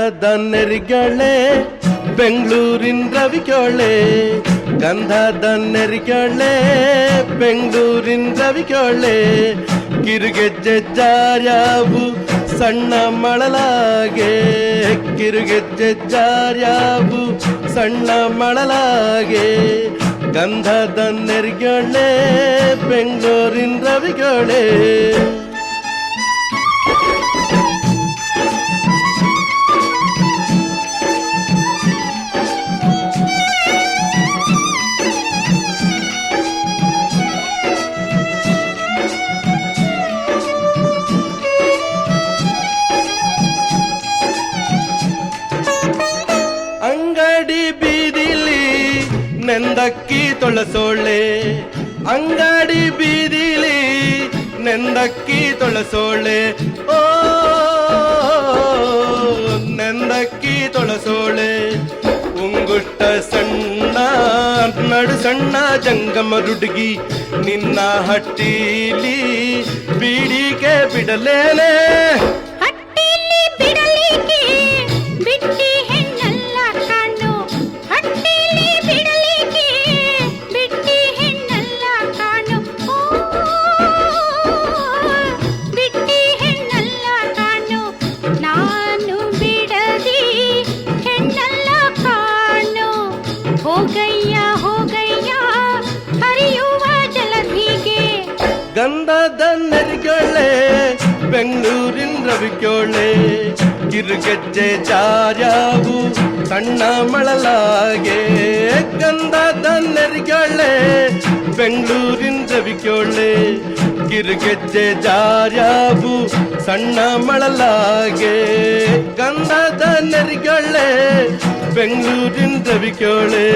ಗಂಧದ ನೆರಿಗಳೇ ಬೆಂಗಳೂರಿನ ರವಿಕ್ಯೋಳೆ, ಗಂಧದ ನೆರಿಗಳೇ ಬೆಂಗಳೂರಿನ ರವಿಕ್ಯೋಳೆ. ಕಿರುಗೆಜ್ಜೆ ಜಾರ್ಯಾವು ಸಣ್ಣ ಮಳಲಾಗೆ, ಕಿರುಗೆಜ್ಜೆ ಜಾರ್ಯಾವು ಸಣ್ಣ ಮಳಲಾಗೆ. ಗಂಧದ ನೆರಿಗಳೇ ಬೆಂಗಳೂರಿನ ರವಿಕ್ಯೋಳೆ. ಅಂಗಡಿ ಬೀದಿಲಿ ನೆಂದಕ್ಕಿ ತೊಳಸೋಳೆ, ಅಂಗಡಿ ಬೀದಿಲಿ ನೆಂದಕ್ಕಿ ತೊಳಸೋಳೆ. ಓ ನೆಂದಕ್ಕಿ ತೊಳಸೋಳೆ. ಉಂಗುಷ್ಟ ಸಣ್ಣ ನಡು ಸಣ್ಣ ಜಂಗಮ ರುಡ್ಗಿ, ನಿನ್ನ ಹಟ್ಟಿಲಿ ಬೀಡಿಗೆ ಬಿಡಲೇನೆ. ಗಂಧದ ನೆರಿಗಳೇ ಬೆಂಗಳೂರಿನ ರವಿಕ್ಯೋಳೆ. ಕಿರುಗೆಜ್ಜೆ ಜಾರ್ಯಾವು ಸಣ್ಣ ಮಳಲಾಗೆ. ಗಂಧದ ನೆರಿಗಳೇ ಬೆಂಗಳೂರಿನ ರವಿಕ್ಯೋಳೆ. ಕಿರುಗೆಜ್ಜೆ ಜಾರ್ಯಾವು ಸಣ್ಣ ಮಳಲಾಗೆ. ಗಂಧದ ನೆರಿಗಳೇ ಬೆಂಗಳೂರಿನ ರವಿಕ್ಯೋಳೆ.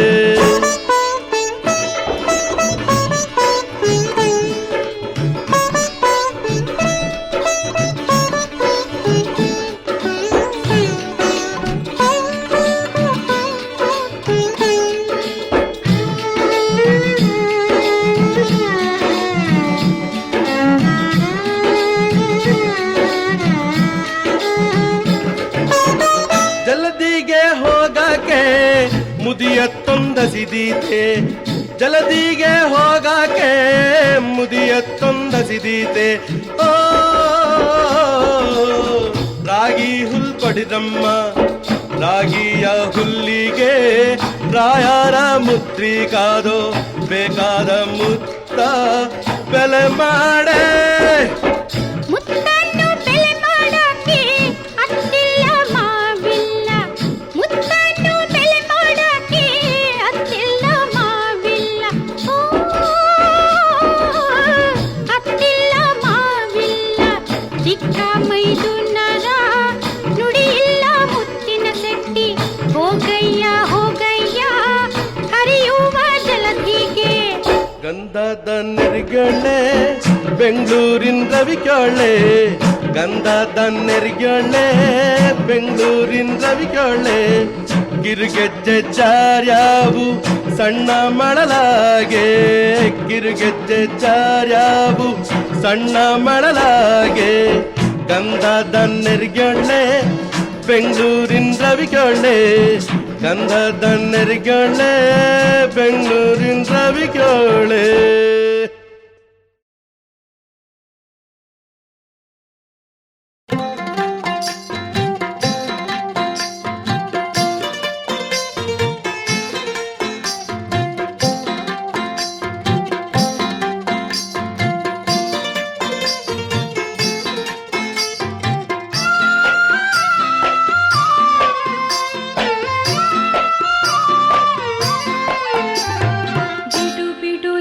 ಜಲದಿಗೆ ಹೋಗಕ್ಕೆ ಮುದಿಯ ತೊಂದಸಿದೀತೆ, ಜಲದಿಗೆ ಹೋಗಕ್ಕೆ ಮುದಿಯ ತೊಂದಸಿದೀತೆ. ಓ ರಾಗಿ ಹುಲ್ ಪಡಿದಮ್ಮ, ರಾಗಿಯ ಹುಲ್ಲಿಗೆ ರಾಯರ ಮುದ್ರಿಕಾದೋ ಬೇಕಾದ ಮುತ್ತ ಬೆಲೆ ಮಾಡೆ. ಗಂಧದ ನೆರಿಗಳೇ ಬೆಂಗಳೂರಿನ ರವಿಕ್ಯೋಳೆ. ಗಂಧದ ನೆರಿಗಳೇ ಬೆಂಗಳೂರಿನ ರವಿಕ್ಯೋಳೆ. ಕಿರುಗೆಜ್ಜೆ ಜಾರ್ಯಾವು ಸಣ್ಣ ಮಳಲಾಗೆ, ಕಿರುಗೆಜ್ಜೆ ಜಾರ್ಯಾವು ಸಣ್ಣ ಮಳಲಾಗೆ. ಗಂಧದ ನೆರಿಗಳೇ ಬೆಂಗಳೂರಿನ ರವಿಕ್ಯೋಳೆ. ಗಂಧದ ನೆರಿಗಳೇ ಬೆಂಗಳೂರಿನ ರವಿಕ್ಯೋಳೆ. ಬಿಡು ಬಿಡು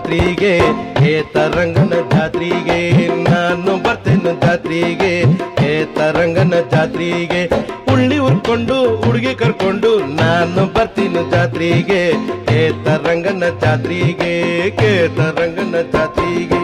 ಜಾತ್ರೆಗೆ ತರಂಗನ ಜಾತ್ರೆಗೆ ನಾನು ಬರ್ತೇನೆ ಜಾತ್ರೆಗೆ ತರಂಗನ ಜಾತ್ರೆಗೆ ಉಳ್ಳಿ ಉರ್ಕೊಂಡು ಹುಡುಗಿ ಕರ್ಕೊಂಡು ನಾನು ಬರ್ತೀನಿ ಜಾತ್ರೆಗೆ ತರಂಗನ ಜಾತ್ರೆಗೆ ತರಂಗನ ಜಾತ್ರೆಗೆ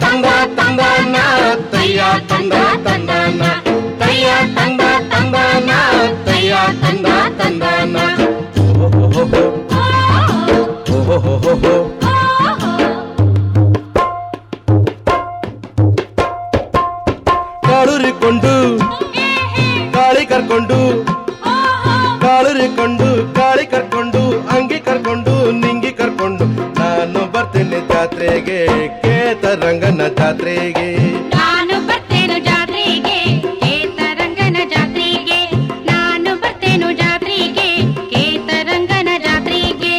ತಂದ ತಂದನ ತಯ್ಯ ತಂದ ತಂದನ ತಯ್ಯ ತಂದ ತಂದನ ತಯ್ಯ ತಂದ ತಂದನ ಓಹೋ ಕಾಳುರಿಕೊಂಡು ಕಾಳಿ ಕರ್ಕೊಂಡು ಕಾಳುರಿಕೊಂಡು ಕಾಳಿ ಕರ್ಕೊಂಡು ಅಂಗಿ ಕರ್ಕೊಂಡು ನಿಂಗಿ ಕರ್ಕೊಂಡು ನಾನು ಬರ್ತೇನೆ ಜಾತ್ರೆಗೆ ತರಂಗನ ಜಾತ್ರೆಗೆ ನಾನು ಬರ್ತೇನು ಜಾತ್ರೆಗೆ ತರಂಗನ ಜಾತ್ರೆಗೆ ನಾನು ಬರ್ತೇನು ಜಾತ್ರೆಗೆ ತರಂಗನ ಜಾತ್ರೆಗೆ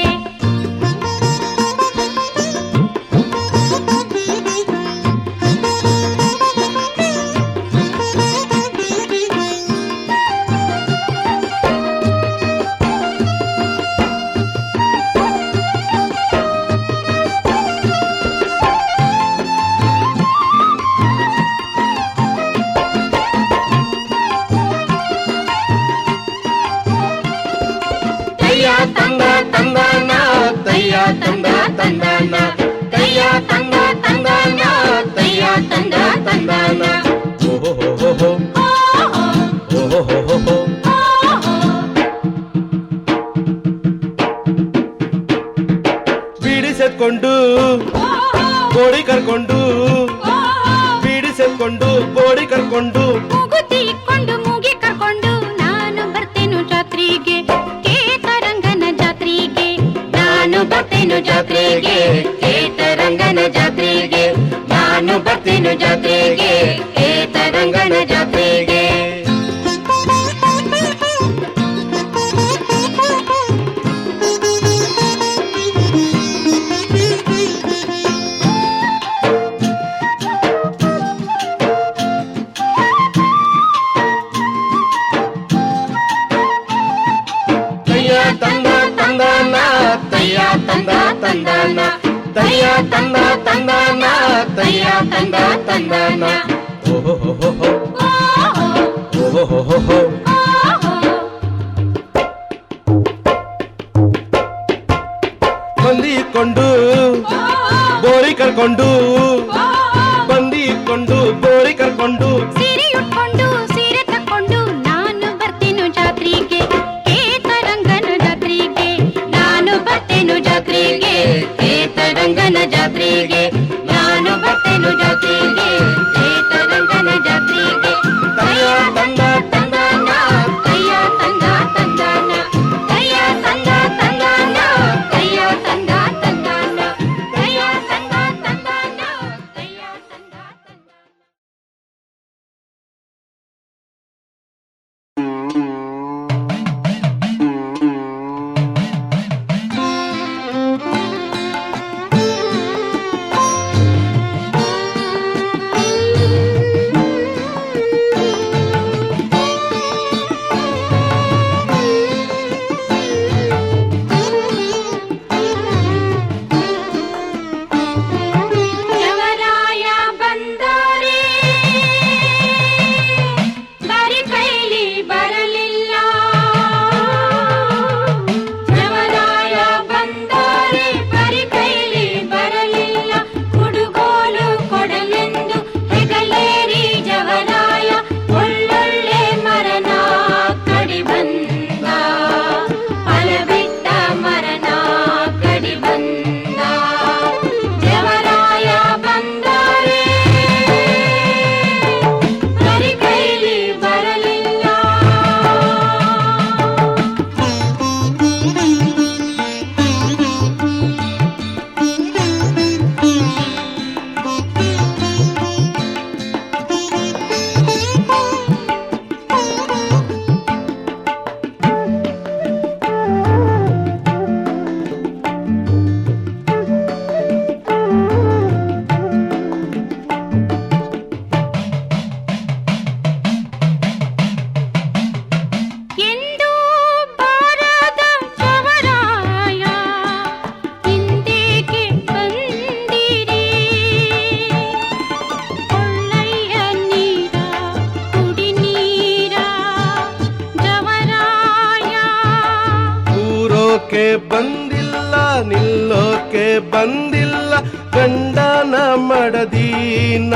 ತಯ್ಯ ತಂದ ತಂದನ ತಯ್ಯ ತಂದ ತಂದನ ತಯ್ಯ ತಂದ ತಂದನ ತಯ್ಯ ತಂದ ತಂದನ ಓಹೋ ಬೀಡಿಸೆತ್ಕೊಂಡು ಬೋಡಿ ಕರ್ಕೊಂಡು ಬೀಡಿಸೆತ್ಕೊಂಡು ಬೋಡಿ ಕರ್ಕೊಂಡು ಮೂಗುತಿ ಇಕ್ಕೊಂಡು ಮೂಗಿ ಕರ್ಕೊಂಡು ನಾನು ಬರ್ತೇನು ಜಾತ್ರೆಗೆ ತರಂಗನ ಜಾತ್ರೆಗೆ ನಾನು ಬರ್ತೇನು ಜಾತ್ರೆಗೆ ತರಂಗನ ಜಾತ್ರೆಗೆ ನಾನು ಬರ್ತೇನು ಜಾತ್ರೆಗೆ ತರಂಗನ ಜಾತ್ರೆಗೆ ತಯ್ಯ ತಂದ ತಂದನ ತಯ್ಯ ತಂದ ತಂದನ ತಯ್ಯ ತಂದ ತಂದನ ತಯ್ಯ ತಂದ ತಂದನ ಓಹೋ ಬಂದಿ ಇಕ್ಕೊಂಡು ಬೋರಿ ಕರ್ಕೊಂಡು ಬಂದಿ ಇಕ್ಕೊಂಡು ಬೋರಿ ಕರ್ಕೊಂಡು ಸೀರೆ ಉಟ್ಕೊಂಡು ಸೀರೆ ತಕೊಂಡು ನಾನು ಬರ್ತೇನು ಜಾತ್ರೆಗೆ ತರಂಗನ ಜಾತ್ರೆಗೆ ನಾನು ಬರ್ತೇನು ಜಾತ್ರೆಗೆ ತರಂಗನ ಜಾತ್ರೆಗೆ ನಾನು ಬರ್ತೇನು ಜಾತ್ರೆಗೆ ತರಂಗನ ಜಾತ್ರೆಗೆ ತಯ್ಯ ತಂದ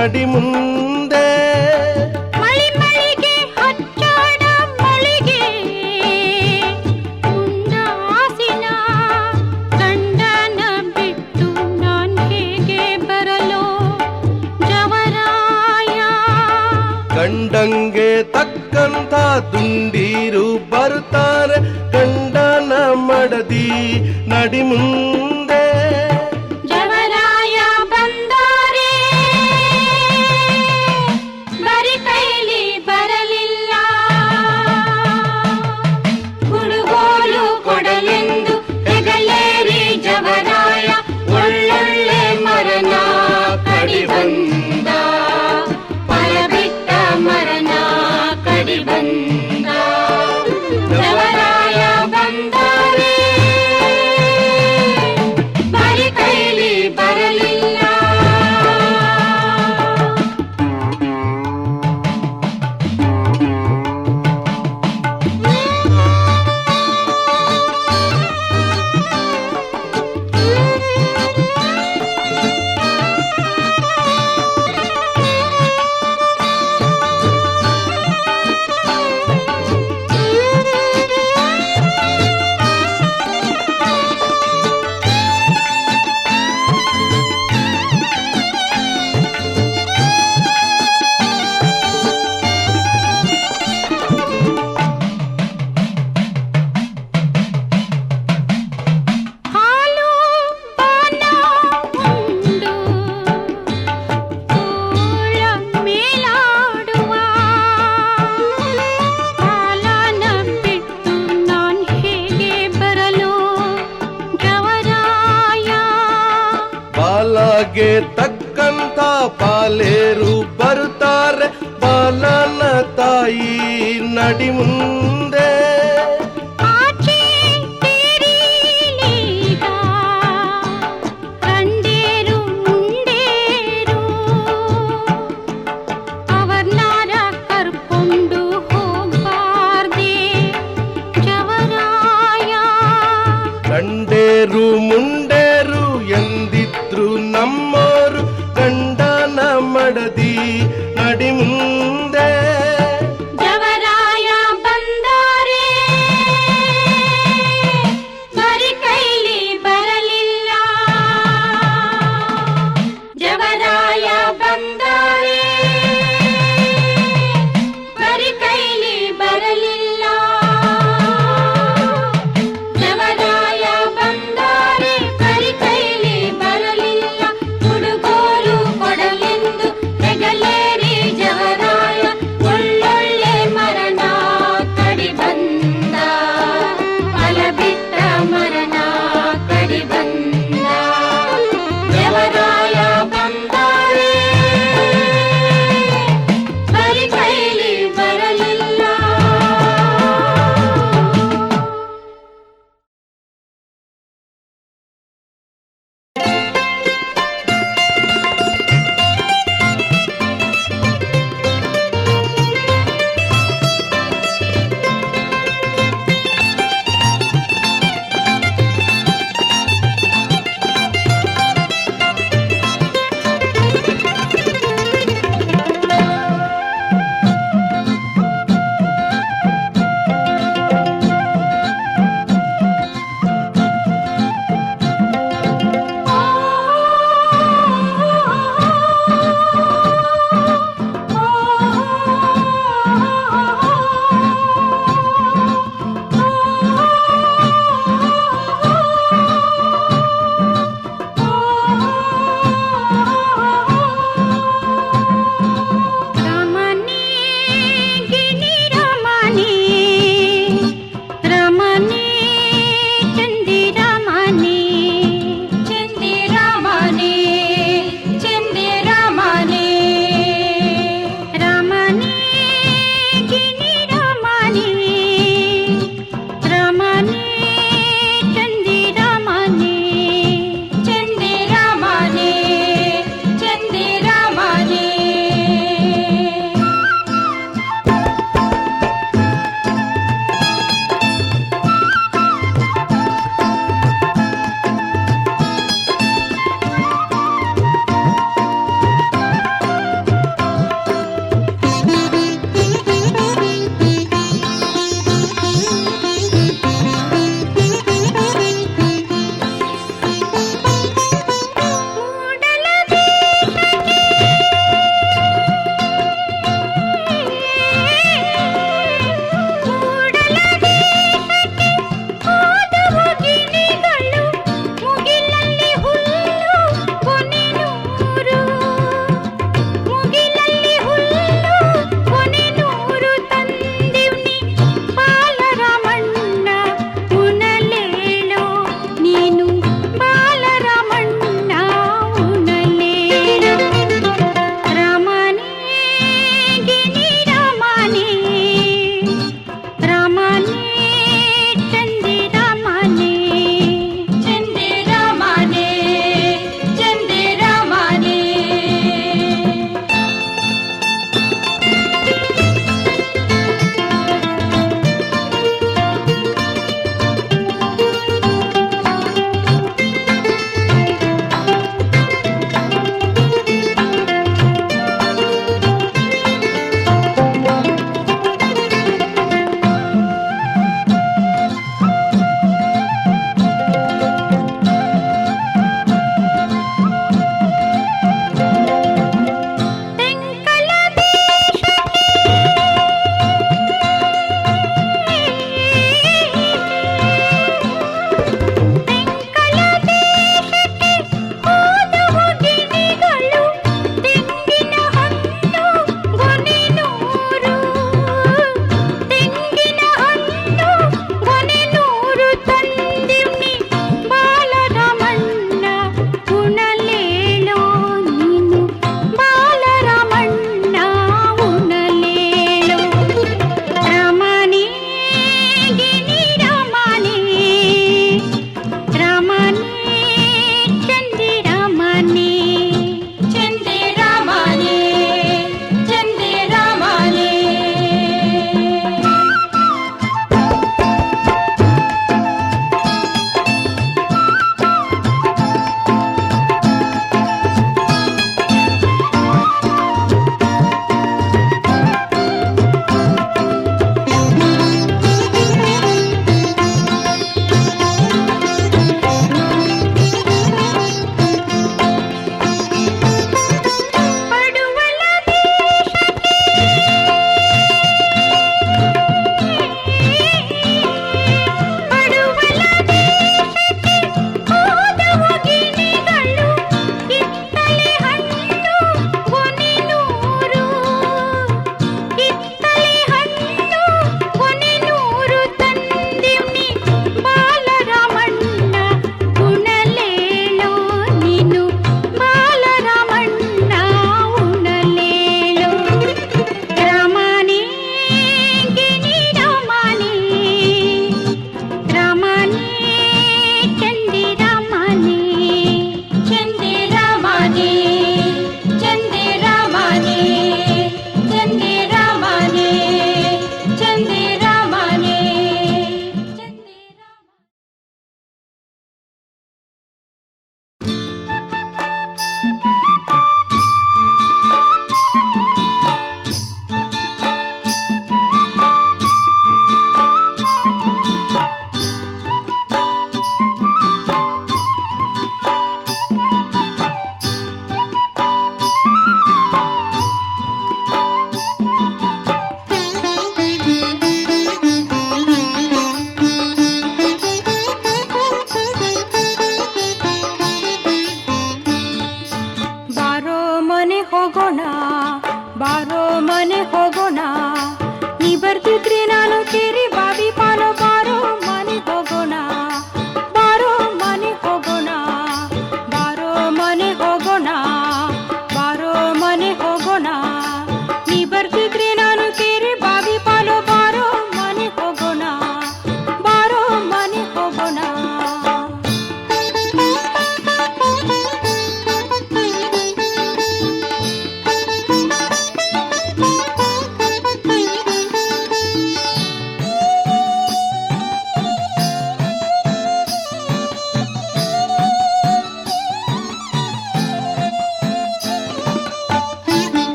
ನಡಿ ಮುಂದೆ. ಮಳಿ ಮಳಿಗೆ ಹಚ್ಚಾಡ ಮಳಿಗೆ ಮುಂಡಾಸಿನ ಗಂಡನ ಬಿಟ್ಟು ನಾನ್ ಹೇಗೆ ಬರಲು ಜವರಾಯ. ಗಂಡಂಗೆ ತಕ್ಕಂಥ ದುಂಡೀರು ಬರ್ತಾರೆ ಗಂಡನ ಮಡದಿ ನಡಿ ಮುಂದೆ. ಜವರಾಯ ಬಂದಾರೆ ಬರಿ ಕೈಲಿ ಬರಲಿಲ್ಲ, ಹುಡುಗೋಲು ಕೊಡಲೆಂದು ಹೆಗಲೇರಿ ಜವರಾಯ ಒಳ್ಳೊಳ್ಳೆ ಮರನ ಕಡಿ ಬಂದ, ಫಲ ಬಿಟ್ಟ ಮರನ ಕಡಿ ಬಂದ. ಜವರಾಯ ಬಂದಾರೆ ಬರಿ ಕೈಲಿ ಬರಲಿಲ್ಲ. ಹಾಲು ಪಾನ ಉಂಡು ತೋಳ ಮೇಲಾಡುವ ಹಾಲನ ಬಿಟ್ಟು ನಾನ್ ಹೇಗೆ ಬರಲು ಜವರಾಯ. ಬಾಲಾಗೆ ತಕ್ಕಂಥ ಪಾಲೇರು ಬರ್ತಾರೆ ಬಾಲನ ತಾಯಿ ನಡಿ ಮುಂದೆ. ಆಚೆ ತೀರಿಲೀಗ ಕಂಡೇರು ಮುಂಡೇರು ಅವರ್ನಾರ ಕರ್ಕೊಂಡು ಹೋಗ್ಬಾರ್ದೆ ಜವರಾಯ. ಗಂಡೇರು ಮುಂಡೇರು ಎಂದಿದ್ರು ನಮ್ಮೋರು ಗಂಡನ ಮಡದಿ ನಡಿ ಮುಂದೆ. ಜವರಾಯ ಬಂದ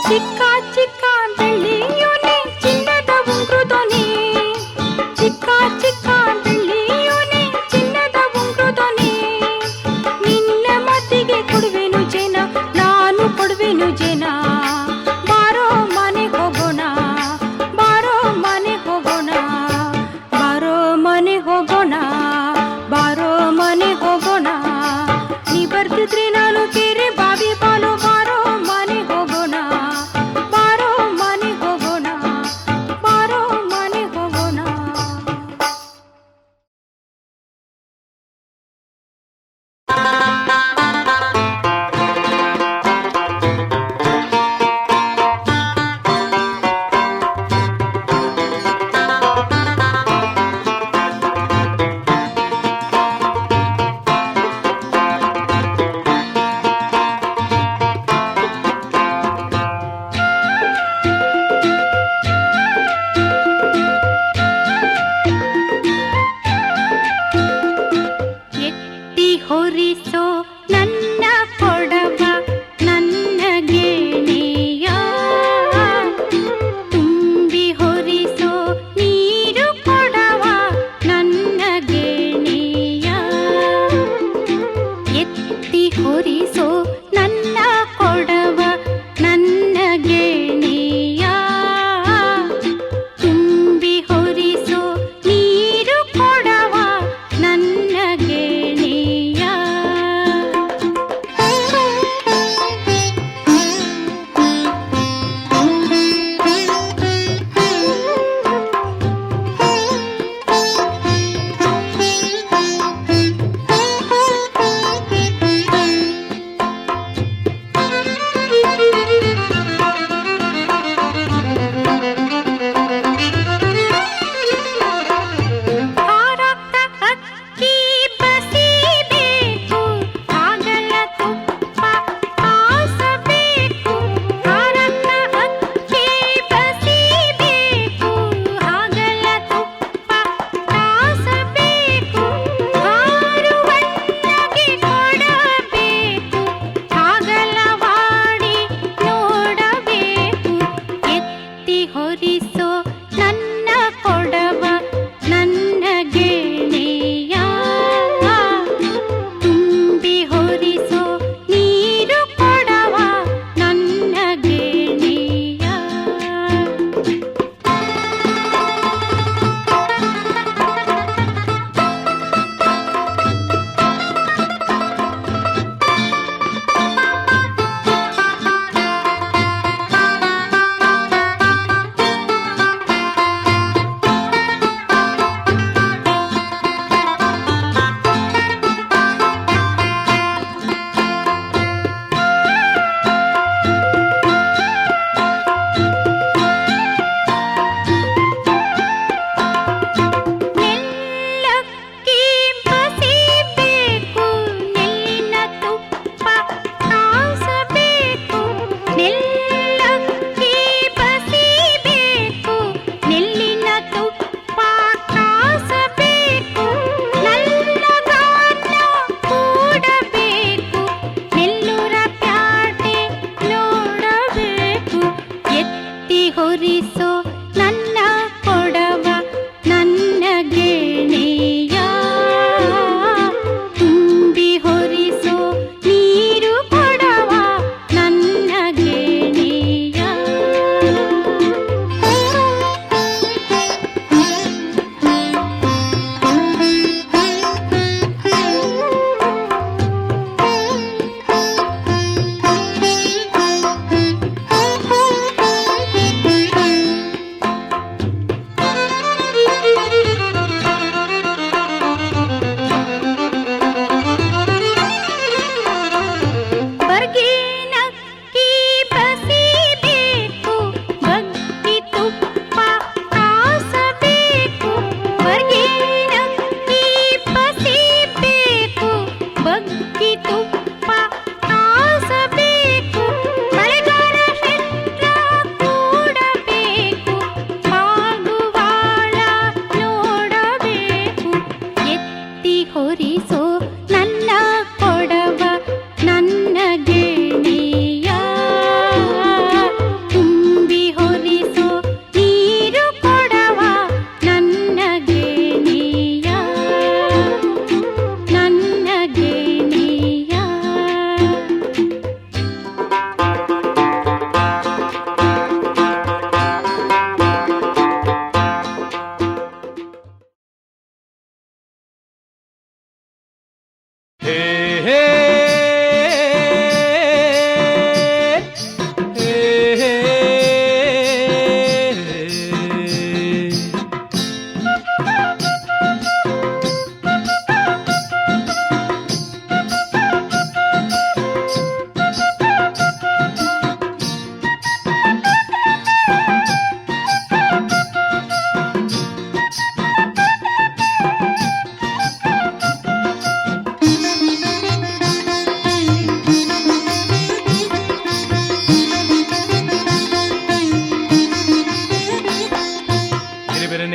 ಚಿಕ್ಕ ಚಿಕ್ಕ ಬೆಳ್ಳಿಯೋನೆ ಚಿನ್ನದ ಉಂಗುರು ದೊನೆ ಚಿಕ್ಕ ಚಿಕ್ಕ ಬೆಳ್ಳಿಯೋನೆ ಚಿನ್ನದ ಉಂಗುರು ದೊನೆ ನಿನ್ನ ಮತಿಗೆ ಕೊಡುವೆನು ಜನ ನಾನು ಕೊಡುವೆನು ಜನ ಬಾರೋ ಮನೆ ಹೋಗೋಣ ಬಾರೋ ಮನೆ ಹೋಗೋಣ ಬಾರೋ ಮನೆ ಹೋಗೋಣ ಬಾರೋ ಮನೆ ಹೋಗೋಣ ನೀ ಬರ್ತಿದ್ರೆ ನಾನು ಕೆರೆ ಬಾವಿ ಬಾಲು ಬಾರೋ ಮನೆ ಹೋಗೋಣ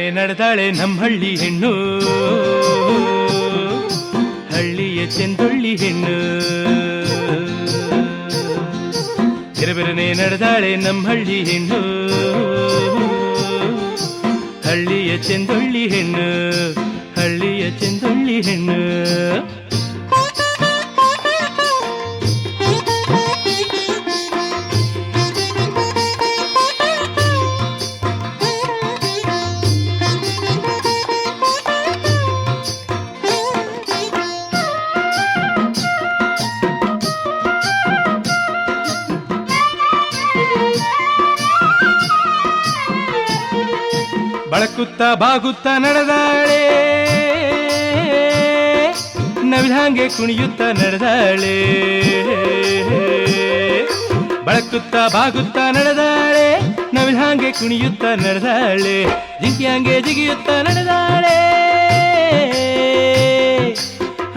ಬೆರಬೆರನೆ ನಡೆದಾಳೆ ನಮ್ಮ ಹಳ್ಳಿ ಹೆಣ್ಣು, ಹಳ್ಳಿಯ ಚೆಂದೊಳ್ಳಿ ಹೆಣ್ಣು. ಬೆರಬೆರನೆ ನಡೆದಾಳೆ ನಮ್ಮ ಹಳ್ಳಿ ಹೆಣ್ಣು, ಹಳ್ಳಿಯ ಚೆಂದೊಳ್ಳಿ ಹೆಣ್ಣು, ಹಳ್ಳಿಯ ಚೆಂದೊಳ್ಳಿ ಹೆಣ್ಣು. ಬಳಕುತ್ತ ಬಾಗುತ್ತ ನಡೆದಾಳೆ, ನವಿಲಂಗೆ ಕುಣಿಯುತ್ತ ನಡೆದಾಳೆ. ಬಳಕುತ್ತ ಬಾಗುತ್ತ ನಡೆದಾಳೆ, ನವಿಲಂಗೆ ಕುಣಿಯುತ್ತ ನಡೆದಾಳೆ. ಜಿಂಕಿಯಂಗೆ ಜಿಗಿಯುತ್ತ ನಡೆದಾಳೆ,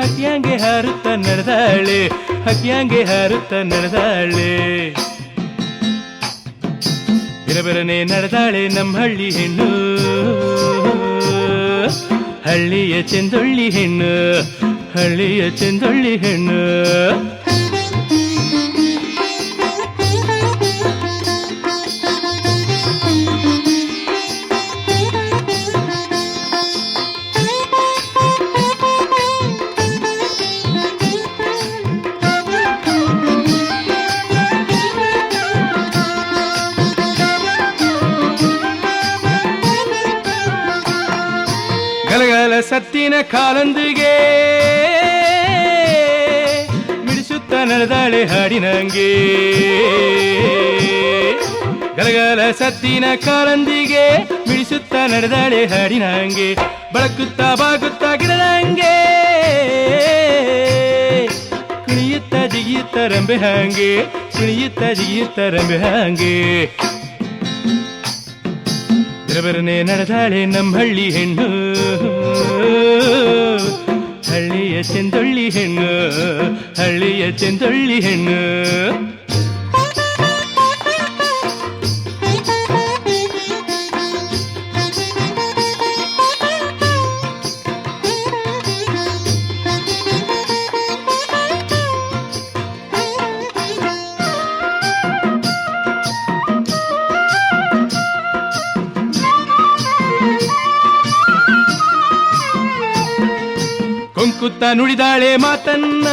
ಹಕ್ಕಿಯಂಗೆ ಹಾರುತ್ತ ನಡೆದಾಳೆ, ಹಕ್ಕಿಯಂಗೆ ಹಾರುತ್ತ ನಡೆದಾಳೆ. ಬೆರಬೆರನೆ ನಡೆದಾಳೆ ನಮ್ಮ ಹಳ್ಳಿ ಹೆಣ್ಣು, ಹಳ್ಳಿಯ ಚೆಂದೊಳ್ಳಿ ಹೆಣ್ಣು, ಹಳ್ಳಿಯ ಚೆಂದೊಳ್ಳಿ ಹೆಣ್ಣು. ಗಲಗಲ ಸತ್ತಿನ ಕಾಲಂದಿಗೆ ಮಿಡಿಸುತ್ತ ನಡೆದಾಳೆ ಹಾಡಿನಂಗೆ. ಗಲಗಲ ಸತ್ತಿನ ಕಾಲಂದಿಗೆ ಮಿಡಿಸುತ್ತ ನಡೆದಾಳೆ ಹಾಡಿನಂಗೆ. ಬಳಕುತ್ತ ಬಾಗುತ್ತ ಗಿಡದಂಗೆ ಕುಣಿಯುತ್ತ ಜಿಗಿಯುತ್ತ ರಂಬೆ ಹಾಂಗೆ, ಕುಣಿಯುತ್ತ ಜಿಗಿಯುತ್ತ ರಂಬೆ ಹಾಂಗೆ. ಬೆರಬೆರನೆ ನಡೆದಾಳೆ ನಮ್ಮ ಹಳ್ಳಿ ಹೆಣ್ಣು, ಹಳ್ಳಿಯ ಚೆಂದೊಳ್ಳಿ ಹೆಣ್ಣು, ಹಳ್ಳಿಯ ಚೆಂದೊಳ್ಳಿ ಹೆಣ್ಣು. ಕೊಂಕುತ್ತ ನುಡಿದಾಳೆ ಮಾತನ್ನ,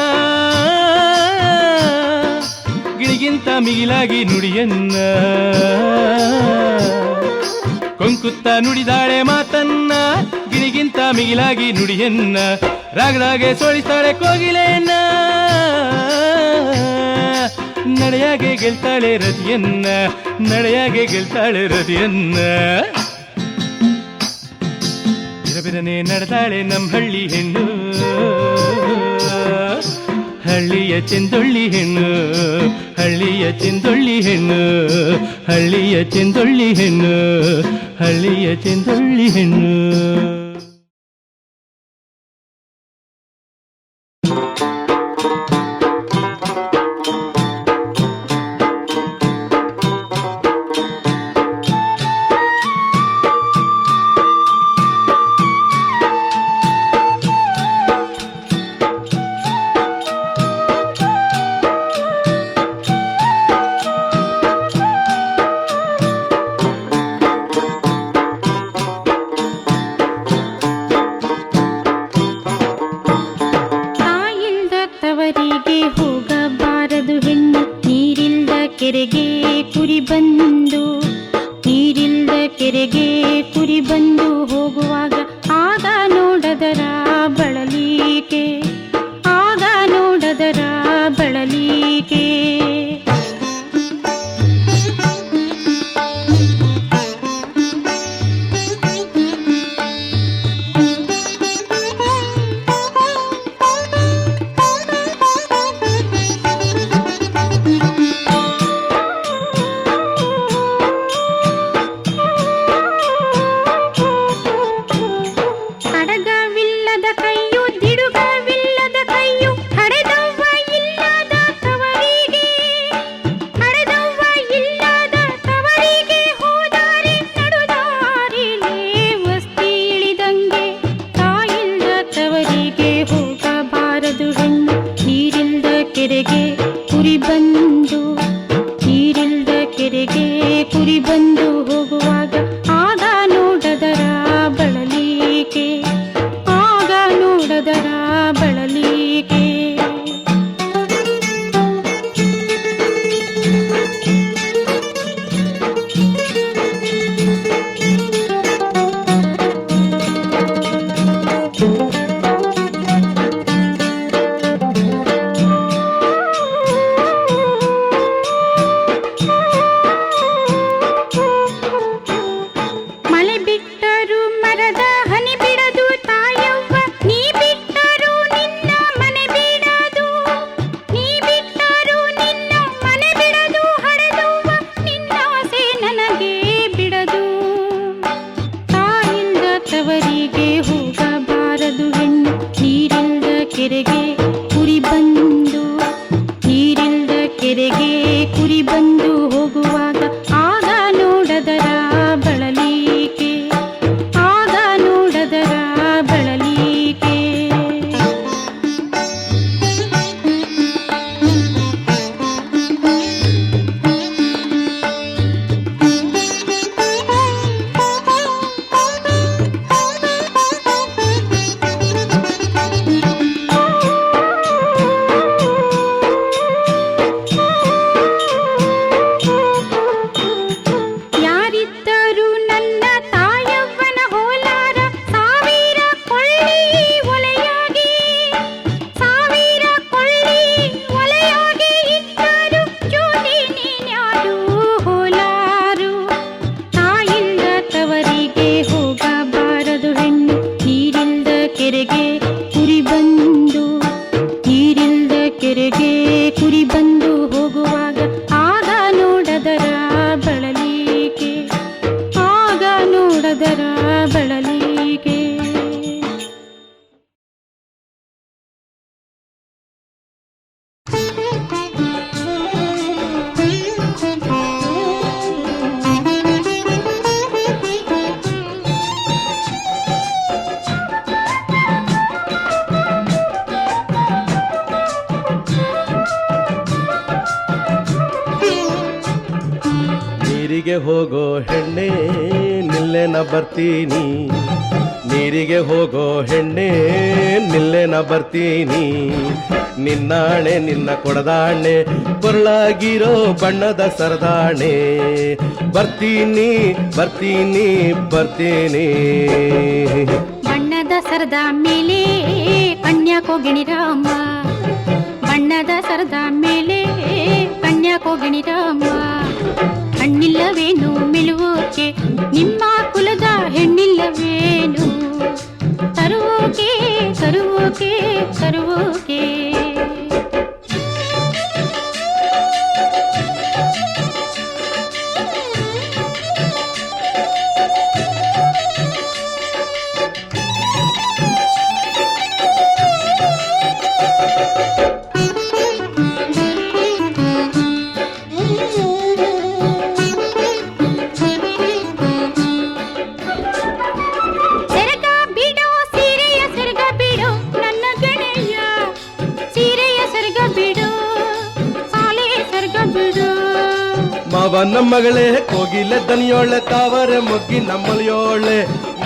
ಗಿಣಿಗಿಂತ ಮಿಗಿಲಾಗಿ ನುಡಿಯನ್ನ. ಕೊಂಕುತ್ತ ನುಡಿದಾಳೆ ಮಾತನ್ನ, ಗಿಣಿಗಿಂತ ಮಿಗಿಲಾಗಿ ನುಡಿಯನ್ನ. ರಾಗದಾಗೆ ಸೋಳಿಸ್ತಾಳೆ ಕೋಗಿಲೆಯನ್ನ, ನಡೆಯಾಗೆ ಗೆಲ್ತಾಳೆ ರತಿಯನ್ನ, ನಡೆಯಾಗೆ ಗೆಲ್ತಾಳೆ ರತಿಯನ್ನ. ಬೆರಬೆರನೆ ನಡೆದಾಳೆ ನಮ್ಮ ಹಳ್ಳಿ ಹೆಣ್ಣು, ಹಳ್ಳಿಯ ಚೆಂದೊಳ್ಳಿ ಹೆಣ್ಣು, ಹಳ್ಳಿಯ ಚೆಂದೊಳ್ಳಿ ಹೆಣ್ಣು, ಹಳ್ಳಿಯ ಚೆಂದೊಳ್ಳಿ ಹೆಣ್ಣು, ಹಳ್ಳಿಯ ಚೆಂದೊಳ್ಳಿ ಹೆಣ್ಣು. ಕೆರೆಗೆ ಕುರಿ ಬಂದು, ನೀರಿಲ್ದ ಕೆರೆಗೆ ಕುರಿ ಬಂದು ಹೋಗುವಾಗ ಆಗ ನೋಡದರ ಬಳಲಿಕೆ, ಆಗ ನೋಡದರ ಬಳಲಿಕೆ. ಕೈಯು ದಿಡುಗ ಬಂದು ಹೋಗುವಾಗ ಆಗ ನೋಡದರ ಬಳಲಿಕೆ, ಆಗ ನೋಡದರ ಬಳಲಿಕೆ. ಮಳೆ ಬಿಟ್ಟರು ಮರದ ಹನಿ ಬಿಡದು ತಾಯವ್ವ, ನೀ ಬಿಟ್ಟರು ನಿನ್ನ ಮನೆ ಬಿಡದು, ನೀ ಬಿಟ್ಟರು ನಿನ್ನ ಮನೆ ಬಿಡದು ಹಡೆದವ್ವ, ನಿನ್ನ ಆಸೆ ನನಗೆ ಬಿಡದು. ತಾಯಿಲ್ದ ತವರಿಗೆ ಹೋಗಬಾರದು ಹೆಣ್ಣು, ನೀರಿಲ್ದ ಕೆರೆಗೆ ಕುರಿ ಬಂದು, ನೀರಿಲ್ದ ಕೆರೆಗೆ ಕುರಿ ಬಂದು ಹೋಗುವಾಗ ಆಗ ನೋಡದರ ಬಳಲಿಕೆ, ಆಗ ನೋಡದರ ಬಳಲಿಕೆ. ಯಾರಿದ್ದರು ನನ್ನ ತಾಯವ್ವನ ಹೋಲಾರ, ಸಾವಿರ ಕೊಳ್ಳಿ ಒಲೆಯಾಗಿ, ಸಾವಿರ ಕೊಳ್ಳಿ ಒಲೆಯಾಗಿ ಇದ್ದರು ಜ್ಯೋತಿ ನೀನ್ಯಾರು ಹೋಲಾರು. ತಾಯಿಲ್ದ ತವರಿಗೆ ಹೋಗಬಾರದು ಹೆಣ್ಣು, ನೀರಿಲ್ದ ಕೆರೆಗೆ ಕುರಿ ಬಂದು, ನೀರಿಲ್ದ ಕೆರೆಗೆ ಕುರಿ ಬಂದು ಹೋಗುವಾಗ ಆಗ ನೋಡದರ ಬಳಲಿಕೆ, ಆಗ ನೋಡದರ ಬಳಲಿಕೆ. ನೀರಿಗೆ ಹೋಗೋ ಹೆಣ್ಣೆ ನಿಲ್ಲೆನ ಬರ್ತೀನಿ, ನೀರಿಗೆ ಹೋಗೋ ಹೆಣ್ಣೆ ನಿಲ್ಲೆನ ಬರ್ತೀನಿ. ನಿನ್ನಾಣೆ ನಿನ್ನ ಕೊಡದಾಣೆ ಕೊರಳಾಗಿರೋ ಬಣ್ಣದ ಸರದಾಣೆ, ಬರ್ತೀನಿ ಬರ್ತೀನಿ ಬರ್ತೀನಿ. ಬಣ್ಣದ ಸರದ ಮೇಲೆ ಕನ್ಯಾಕೋಗಿಣಿ ರಾಮ, ಬಣ್ಣದ ಸರದ ಮೇಲೆ ಕನ್ಯಾಕೋಗಿಣಿ ರಾಮ. ಕಣ್ಣಿಲ್ಲವೇನು ಮೆಲುವೋಕೆ ನಿಮ್ಮ ಕುಲದ ಹೆಣ್ಣಿಲ್ಲವೇನು, ತರುವೋಕೆ ತರುವೋಕೆ ತರುವೋಕೆ. ಸೆರಗ ಬಿಡೋ ಸೀರೆಯ ಸೆರಗ ಬಿಡೋ ನನ್ನ ಗೆಳೆಯ, ಸೀರೆಯ ಸೆರಗ ಬಿಡೋ ಸಾಲೆಯ ಸೆರಗ ಬಿಡೋ. ಮಾವ ನಮ್ಮಗಳೇ ಕೋಗಿಲೆ ದನಿಯೋಳೆ ತಾವರೆ ಮೊಗ್ಗಿ ನಮ್ಮಲಿಯೋಳೆ,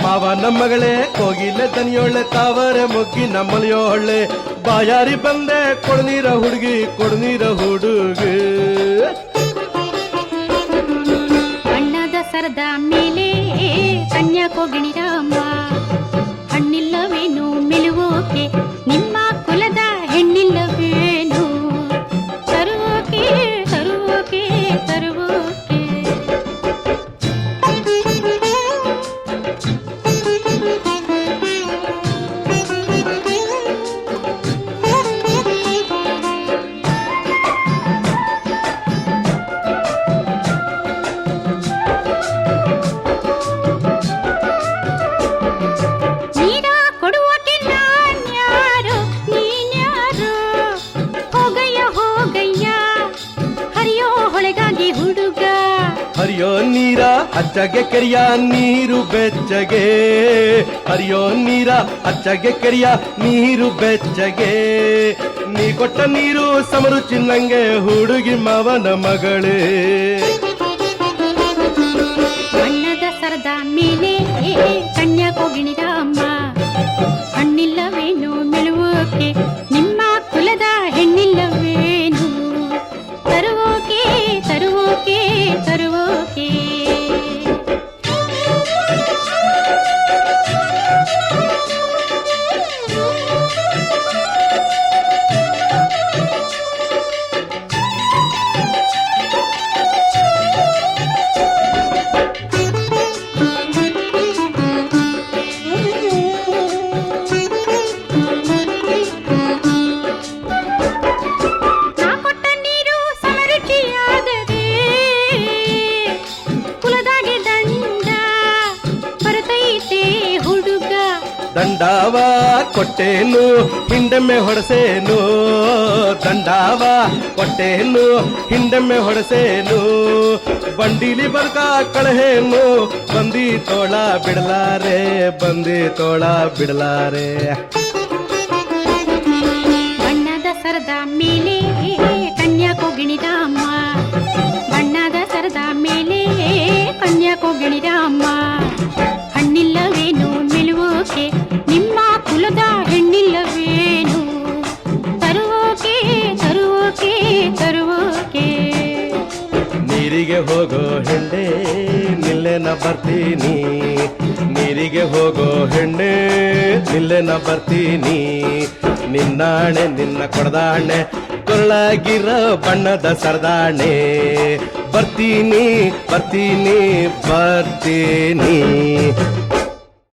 ಮಾವ ನಮ್ಮಗಳೇ ಕೋಗಿಲೆ ದನಿಯೋಳೆ ತಾವರೆ ಮೊಗ್ಗಿ ನಮ್ಮಲಿಯೋಳೆ. ಬಾಯಾರಿ ಬಂದೆ ಕೊಡ್ನೀರ ಹುಡುಗಿ ಕೊಡ್ನೀರ ಹುಡುಗಿ. ಬಣ್ಣದ ಸರದ ಮೇಲೆ ಕನ್ಯಾಕೋಗಿಣಿ ರಾಮ, ಹಣ್ಣಿಲ್ಲವೇನು ಮೆಲುವೋಕೆ ನಿಮ್ಮ ಕುಲದ ಹೆಣ್ಣಿಲ್ಲವೇನು, ತರುವೋಕೆ ತರುವೋಕೆ ತರುವೋಕೆ. ನೀರ ಕೊಡುವಕ್ಕೆ ನಾನ್ಯಾರು ನೀನ್ಯಾರು, ಹೋಗಯ್ಯ ಹೋಗಯ್ಯ ಹರಿಯೋ ಹೊಳೆಗಾಗಿ ಹುಡುಗ. ಹರಿಯೋ ನೀರ ಅಚ್ಚಗೆ ಕೆರಿಯ ನೀರು ಬೆಚ್ಚಗೆ, ಹರಿಯೋ ನೀರ ಅಚ್ಚಗೆ ಕೆರಿಯ ನೀರು ಬೆಚ್ಚಗೆ. ನೀ ಕೊಟ್ಟ ನೀರು ಸಮರು ಚಿನ್ನಂಗೆ ಹುಡುಗಿ ಮಾವನ ಮಗಳೇ. ದಂಡಾವ ಕೊಟ್ಟೇನು ಹಿಂಡೆಮ್ಮೆ ಹೊಡೆಸೇನು ದಂಡಾವ ಕೊಟ್ಟೇನು ಹಿಂಡೆಮ್ಮೆ ಹೊಡೆಸೇನು ಬಂಡಿಲಿ ಬರ್ಕ ಕಳಹೇನು ಬಂದಿ ತೋಳ ಬಿಡಲಾರೆ ಬಂದಿ ತೋಳ ಬಿಡಲಾರೆ ಬಣ್ಣದ ಸರದ ಮೇಲೆ ಕನ್ಯಾಕೋಗಿಣಿರಾಮ ಬಣ್ಣದ ಸರದ ಮೇಲೆ ಕನ್ಯಾಕೋಗಿಣಿರಾಮ ಹಣ್ಣಿಲ್ಲವೇನು ನಿಲುವೋಕೆ ನಿಮ್ಮ ಕುಲದ ಹೆಣ್ಣಿಲ್ಲವೇನು ತರುವೋಕೆ ತರುವೋಕೆ ತರುವೋಕೆ ನೀರಿಗೆ ಹೋಗೋ ಹೆಣ್ಣೆ ನಿಲ್ಲೆನ ಬರ್ತೀನಿ ನೀರಿಗೆ ಹೋಗೋ ಹೆಣ್ಣೆ ನಿಲ್ಲೆನ ಬರ್ತೀನಿ ನಿನ್ನಾಣೆ ನಿನ್ನ ಕೊಡದಾಣೆ ಕೊರಳಾಗಿರೋ ಬಣ್ಣದ ಸರದಾಣೆ ಬರ್ತೀನಿ ಬರ್ತೀನಿ ಬರ್ತೀನಿ